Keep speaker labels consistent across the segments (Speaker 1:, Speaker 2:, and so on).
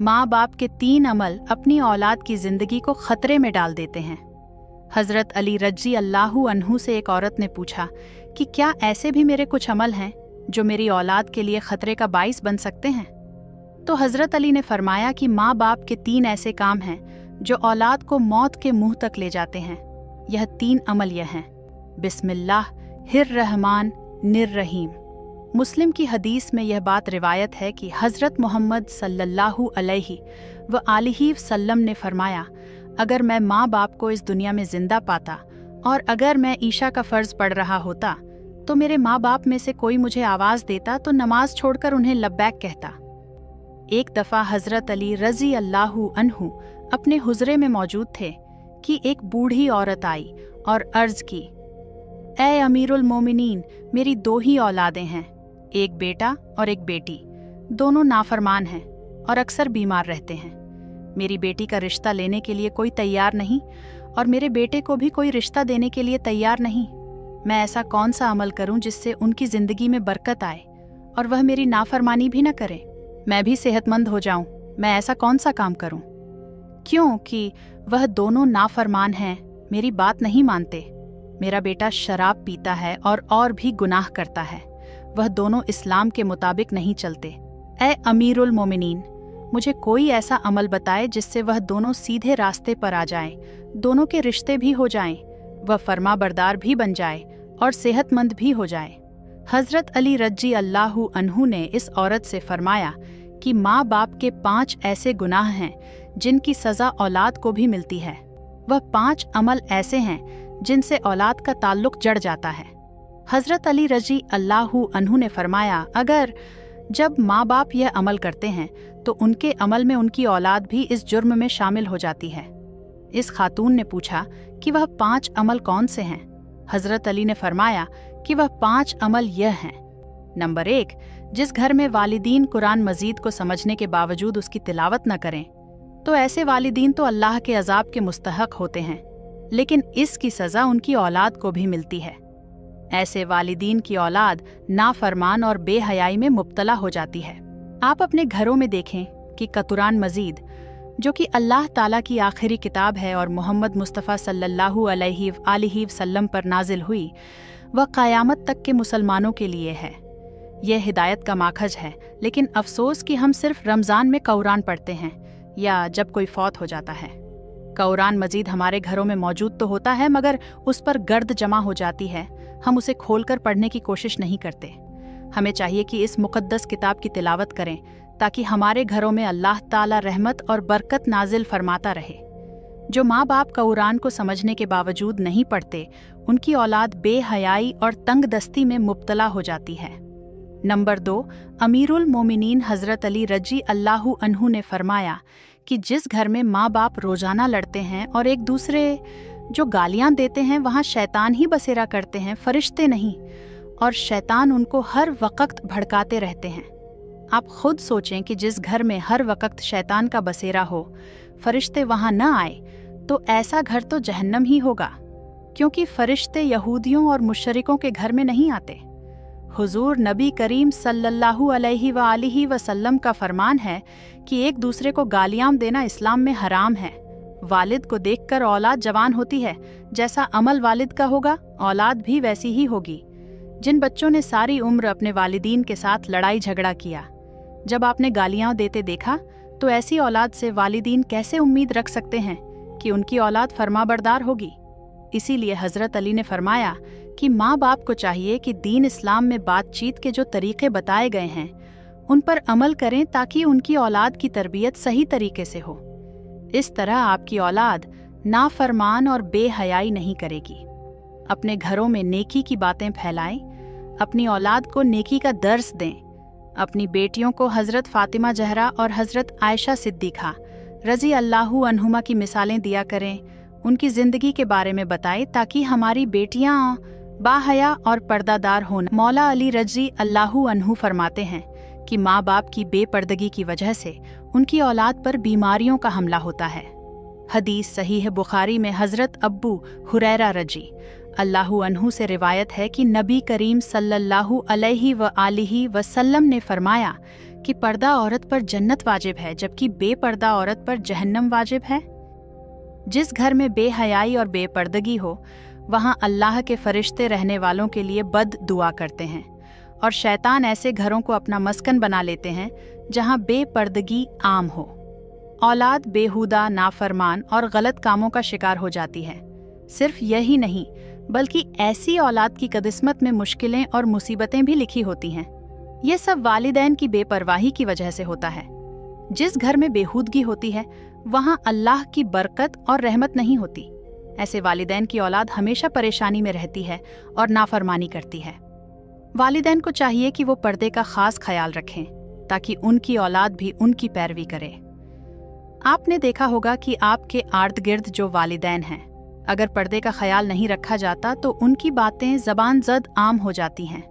Speaker 1: माँ बाप के 3 अमल अपनी औलाद की जिंदगी को खतरे में डाल देते हैं। हजरत अली रज़ी अल्लाहु अन्हु से एक औरत ने पूछा कि क्या ऐसे भी मेरे कुछ अमल हैं जो मेरी औलाद के लिए खतरे का बाइस बन सकते हैं? तो हजरत अली ने फरमाया कि माँ बाप के 3 ऐसे काम हैं जो औलाद को मौत के मुंह तक ले जाते हैं। यह 3 अमल यह हैं: बिस्मिल्लाह, हिर रहमान, निर्रहीम। मुस्लिम की हदीस में यह बात रिवायत है कि हज़रत मोहम्मद सल्लल्लाहु अलैहि व आलिहि वसल्लम ने फरमाया, अगर मैं माँ बाप को इस दुनिया में जिंदा पाता और अगर मैं ईशा का फ़र्ज़ पढ़ रहा होता तो मेरे माँ बाप में से कोई मुझे आवाज़ देता तो नमाज छोड़कर उन्हें लब्बैक कहता। एक दफ़ा हज़रत अली रज़ी अल्लाहु अन्हु अपने हुजरे में मौजूद थे कि एक बूढ़ी औरत आई और अर्ज़ की, ए अमीरुल मोमिनीन, मेरी 2 ही औलादें हैं, एक बेटा और एक बेटी। दोनों नाफरमान हैं और अक्सर बीमार रहते हैं। मेरी बेटी का रिश्ता लेने के लिए कोई तैयार नहीं और मेरे बेटे को भी कोई रिश्ता देने के लिए तैयार नहीं। मैं ऐसा कौन सा अमल करूं जिससे उनकी ज़िंदगी में बरकत आए और वह मेरी नाफरमानी भी न करें, मैं भी सेहतमंद हो जाऊं? मैं ऐसा कौन सा काम करूं? क्योंकि वह दोनों नाफरमान हैं, मेरी बात नहीं मानते। मेरा बेटा शराब पीता है और भी गुनाह करता है। वह दोनों इस्लाम के मुताबिक नहीं चलते। ए अमीरुल मोमिनीन, मुझे कोई ऐसा अमल बताए जिससे वह दोनों सीधे रास्ते पर आ जाएं, दोनों के रिश्ते भी हो जाएं, वह फर्मा बरदार भी बन जाए और सेहतमंद भी हो जाए। हज़रत अली रज़ी अल्लाहु अन्हु ने इस औरत से फरमाया कि माँ बाप के 5 ऐसे गुनाह हैं जिनकी सज़ा औलाद को भी मिलती है। वह 5 अमल ऐसे हैं जिनसे औलाद का ताल्लुक जड़ जाता है। हज़रत अली रज़ी अल्लाहु अन्हु ने फरमाया, अगर जब माँ बाप यह अमल करते हैं तो उनके अमल में उनकी औलाद भी इस जुर्म में शामिल हो जाती है। इस खातून ने पूछा कि वह 5 अमल कौन से हैं? हज़रत अली ने फरमाया कि वह 5 अमल यह हैं। नंबर 1, जिस घर में वालिदीन कुरान मजीद को समझने के बावजूद उसकी तिलावत न करें तो ऐसे वालिदीन तो अल्लाह के अजाब के मुस्तहक होते हैं, लेकिन इसकी सज़ा उनकी औलाद को भी मिलती है। ऐसे वालिदीन की औलाद नाफरमान और बेहयाई में मुब्तला हो जाती है। आप अपने घरों में देखें कि कुरान मजीद, जो कि अल्लाह ताला की आखिरी किताब है और मोहम्मद मुस्तफ़ा सल्लल्लाहु अलैहि वसल्लम पर नाजिल हुई, वह क़यामत तक के मुसलमानों के लिए है। यह हिदायत का माखज है, लेकिन अफसोस कि हम सिर्फ रमज़ान में कुरान पढ़ते हैं या जब कोई फौत हो जाता है। कुरान मजीद हमारे घरों में मौजूद तो होता है, मगर उस पर गर्द जमा हो जाती है। हम उसे खोलकर पढ़ने की कोशिश नहीं करते। हमें चाहिए कि इस मुक़द्दस किताब की तिलावत करें ताकि हमारे घरों में अल्लाह ताला रहमत और बरकत नाजिल फरमाता रहे। जो माँ बाप कुरान को समझने के बावजूद नहीं पढ़ते, उनकी औलाद बेहयाई और तंग दस्ती में मुब्तला हो जाती है। नंबर 2, अमीरुल मोमिनीन हज़रत अली रज़ी अल्लाहु अन्हु ने फरमाया कि जिस घर में माँ बाप रोज़ाना लड़ते हैं और एक दूसरे जो गालियाँ देते हैं, वहाँ शैतान ही बसेरा करते हैं, फरिश्ते नहीं, और शैतान उनको हर वक्त भड़काते रहते हैं। आप खुद सोचें कि जिस घर में हर वक्त शैतान का बसेरा हो, फरिश्ते वहाँ न आए, तो ऐसा घर तो जहन्नम ही होगा, क्योंकि फरिश्ते यहूदियों और मुशरिकों के घर में नहीं आते। हुजूर नबी करीम सल्लल्लाहु अलैहि वसल्लम का फरमान है कि एक दूसरे को गालियाँ देना इस्लाम में हराम है। वालिद को देखकर औलाद जवान होती है, जैसा अमल वालिद का होगा औलाद भी वैसी ही होगी। जिन बच्चों ने सारी उम्र अपने वालिदीन के साथ लड़ाई झगड़ा किया, जब आपने गालियाँ देते देखा तो ऐसी औलाद से वालिदीन कैसे उम्मीद रख सकते हैं कि उनकी औलाद फरमाबरदार होगी? इसीलिए हज़रत अली ने फरमाया कि माँ बाप को चाहिए कि दीन इस्लाम में बातचीत के जो तरीक़े बताए गए हैं उन पर अमल करें ताकि उनकी औलाद की तरबियत सही तरीके से हो। इस तरह आपकी औलाद नाफरमान और बेहयाई नहीं करेगी। अपने घरों में नेकी की बातें फैलाएं, अपनी औलाद को नेकी का दर्स दें। अपनी बेटियों को हज़रत फ़ातिमा ज़हरा और हज़रत आयशा सिद्दीक़ा रज़ी अल्लाहु अन्हुमा की मिसालें दिया करें, उनकी ज़िंदगी के बारे में बताएं ताकि हमारी बेटियां बाहया और पर्दादार हों। मौला अली रज़ी अल्लाहु अन्हु फरमाते हैं कि माँ बाप की बेपर्दगी की वजह से उनकी औलाद पर बीमारियों का हमला होता है। हदीस सहीह बुखारी में हज़रत अब्बू हुरैरा रज़ी अल्लाहु अन्हु से रिवायत है कि नबी करीम सल्लल्लाहु अलैहि वसल्लम ने फरमाया कि पर्दा औरत पर जन्नत वाजिब है जबकि बेपर्दा औरत पर जहन्नम वाजिब है? जिस घर में बेहयाई और बेपर्दगी हो वहाँ अल्लाह के फरिश्ते रहने वालों के लिए बद दुआ करते हैं, और शैतान ऐसे घरों को अपना मस्कन बना लेते हैं जहाँ बेपर्दगी आम हो। औलाद बेहुदा, नाफरमान और गलत कामों का शिकार हो जाती है। सिर्फ यही नहीं बल्कि ऐसी औलाद की किस्मत में मुश्किलें और मुसीबतें भी लिखी होती हैं। ये सब वालिदैन की बेपरवाही की वजह से होता है। जिस घर में बेहूदगी होती है वहाँ अल्लाह की बरकत और रहमत नहीं होती। ऐसे वालिदैन की औलाद हमेशा परेशानी में रहती है और नाफरमानी करती है। वालिदैन को चाहिए कि वो पर्दे का खास ख्याल रखें ताकि उनकी औलाद भी उनकी पैरवी करे। आपने देखा होगा कि आपके आर्द गिर्द जो वालिदैन हैं, अगर पर्दे का ख्याल नहीं रखा जाता तो उनकी बातें ज़बान ज़द आम हो जाती हैं।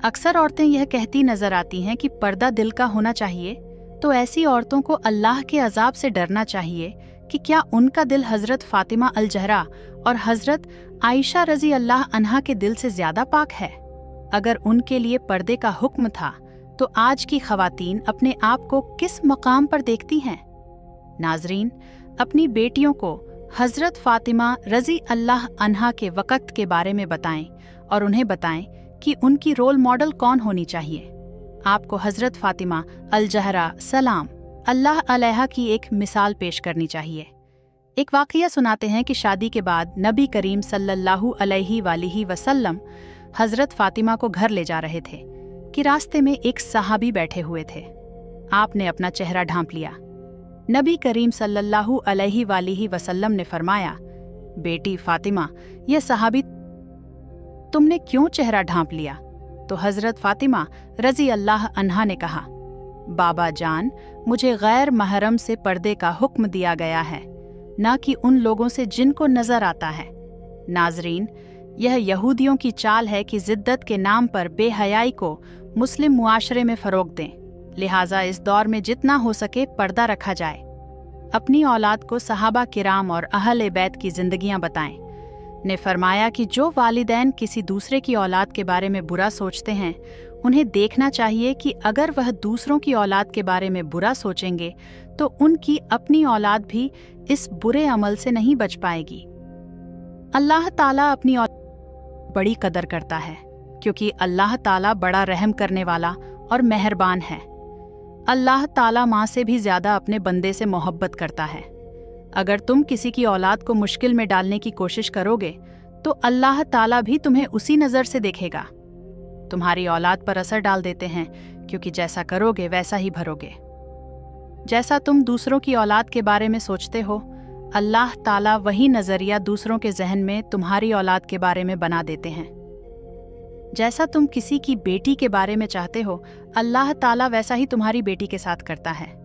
Speaker 1: अक्सर औरतें यह कहती नजर आती हैं कि पर्दा दिल का होना चाहिए, तो ऐसी औरतों को अल्लाह के अजाब से डरना चाहिए कि क्या उनका दिल हज़रत फ़ातिमा अल ज़हरा और हज़रत आयशा रज़ी अल्लाह अन्हा के दिल से ज़्यादा पाक है? अगर उनके लिए पर्दे का हुक्म था तो आज की ख़वातीन अपने आप को किस मकाम पर देखती हैं? नाज़रीन, अपनी बेटियों को हज़रत फ़ातिमा रज़ी अल्लाह अन्हा के वक़्त के बारे में बताएं और उन्हें बताएं कि उनकी रोल मॉडल कौन होनी चाहिए। आपको हज़रत फ़ातिमा अल ज़हरा सलाम अल्लाह अलैहा की एक मिसाल पेश करनी चाहिए। एक वाक़या सुनाते हैं कि शादी के बाद नबी करीम सल्लल्लाहु अलैहि वसल्लम हज़रत फ़ातिमा को घर ले जा रहे थे कि रास्ते में एक सहाबी बैठे हुए थे। आपने अपना चेहरा ढांप लिया। नबी करीम सल्लल्लाहु अलैहि वसल्लम ने फरमाया, बेटी फ़ातिमा, यह सहाबी तुमने क्यों चेहरा ढांप लिया? तो हज़रत फ़ातिमा रज़ी अल्लाह अन्हा ने कहा, बाबा जान, मुझे गैर महरम से पर्दे का हुक्म दिया गया है, न कि उन लोगों से जिनको नज़र आता है। नाज़रीन, यह यहूदियों की चाल है कि ज़िद्दत के नाम पर बेहयाई को मुस्लिम मुआशरे में फ़रोग़ दें। लिहाजा इस दौर में जितना हो सके पर्दा रखा जाए। अपनी औलाद को सहाबा किराम और अहले बैत की ज़िंदगियाँ बताएं। ने फरमाया कि जो वालिदैन किसी दूसरे की औलाद के बारे में बुरा सोचते हैं, उन्हें देखना चाहिए कि अगर वह दूसरों की औलाद के बारे में बुरा सोचेंगे तो उनकी अपनी औलाद भी इस बुरे अमल से नहीं बच पाएगी। अल्लाह ताला अपनी औलाद बड़ी कदर करता है क्योंकि अल्लाह ताला बड़ा रहम करने वाला और मेहरबान है। अल्लाह ताला माँ से भी ज़्यादा अपने बंदे से मोहब्बत करता है। अगर तुम किसी की औलाद को मुश्किल में डालने की कोशिश करोगे तो अल्लाह ताला भी तुम्हें उसी नज़र से देखेगा। तुम्हारी औलाद पर असर डाल देते हैं क्योंकि जैसा करोगे वैसा ही भरोगे। जैसा तुम दूसरों की औलाद के बारे में सोचते हो, अल्लाह ताला वही नज़रिया दूसरों के जहन में तुम्हारी औलाद के बारे में बना देते हैं। जैसा तुम किसी की बेटी के बारे में चाहते हो, अल्लाह ताला वैसा ही तुम्हारी बेटी के साथ करता है।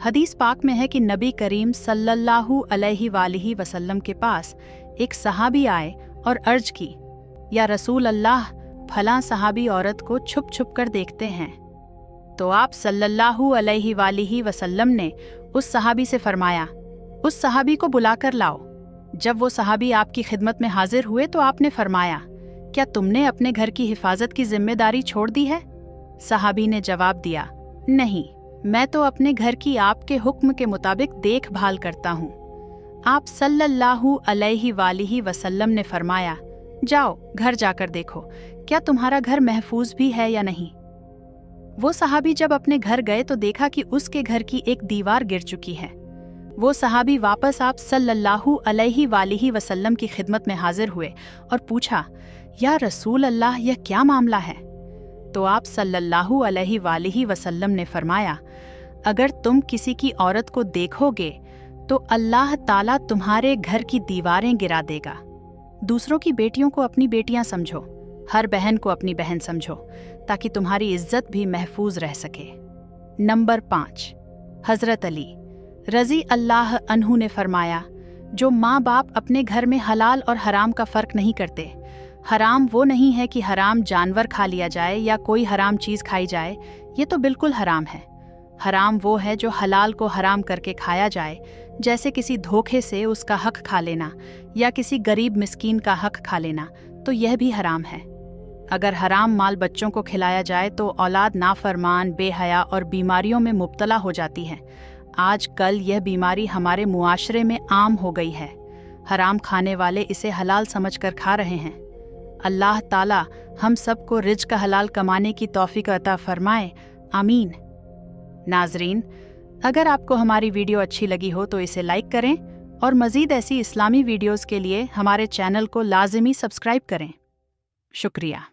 Speaker 1: हदीस पाक में है कि नबी करीम सल्लल्लाहु अलैहि वसल्लम के पास एक सहाबी आए और अर्ज की, या रसूल अल्लाह, फलां सहाबी औरत को छुप छुप कर देखते हैं। तो आप सल्लल्लाहु अलैहि वसल्लम ने उस सहाबी से फरमाया, उस सहाबी को बुलाकर लाओ। जब वो सहाबी आपकी खिदमत में हाजिर हुए तो आपने फरमाया, क्या तुमने अपने घर की हिफाजत की जिम्मेदारी छोड़ दी है? सहाबी ने जवाब दिया, नहीं, मैं तो अपने घर की आपके हुक्म के मुताबिक देखभाल करता हूँ। आप सल्लल्लाहु अलैहि वसल्लम ने फरमाया, जाओ घर जाकर देखो क्या तुम्हारा घर महफूज भी है या नहीं। वो सहाबी जब अपने घर गए तो देखा कि उसके घर की एक दीवार गिर चुकी है। वो सहाबी वापस आप सल्लल्लाहु अलैहि वसल्लम की खिदमत में हाजिर हुए और पूछा, या रसूल अल्लाह, यह क्या मामला है? तो आप सल्लल्लाहु अलैहि वसल्लम ने फरमाया, अगर तुम किसी की औरत को देखोगे तो अल्लाह ताला तुम्हारे घर की दीवारें गिरा देगा। दूसरों की बेटियों को अपनी बेटियां समझो, हर बहन को अपनी बहन समझो, ताकि तुम्हारी इज्जत भी महफूज रह सके। नंबर 5, हज़रत अली रज़ी अल्लाह अन्हु ने फरमाया, जो माँ बाप अपने घर में हलाल और हराम का फ़र्क नहीं करते। हराम वो नहीं है कि हराम जानवर खा लिया जाए या कोई हराम चीज़ खाई जाए, ये तो बिल्कुल हराम है। हराम वो है जो हलाल को हराम करके खाया जाए, जैसे किसी धोखे से उसका हक खा लेना या किसी गरीब मिस्कीन का हक खा लेना, तो यह भी हराम है। अगर हराम माल बच्चों को खिलाया जाए तो औलाद नाफरमान, बेहया और बीमारियों में मुब्तला हो जाती है। आज कल यह बीमारी हमारे मुआशरे में आम हो गई है। हराम खाने वाले इसे हलाल समझकर खा रहे हैं। अल्लाह ताला हम सबको रिज़्क़ हलाल कमाने की तौफीक अता फरमाए, आमीन। नाज़रीन, अगर आपको हमारी वीडियो अच्छी लगी हो तो इसे लाइक करें और मज़ीद ऐसी इस्लामी वीडियोज़ के लिए हमारे चैनल को लाज़िमी सब्सक्राइब करें। शुक्रिया।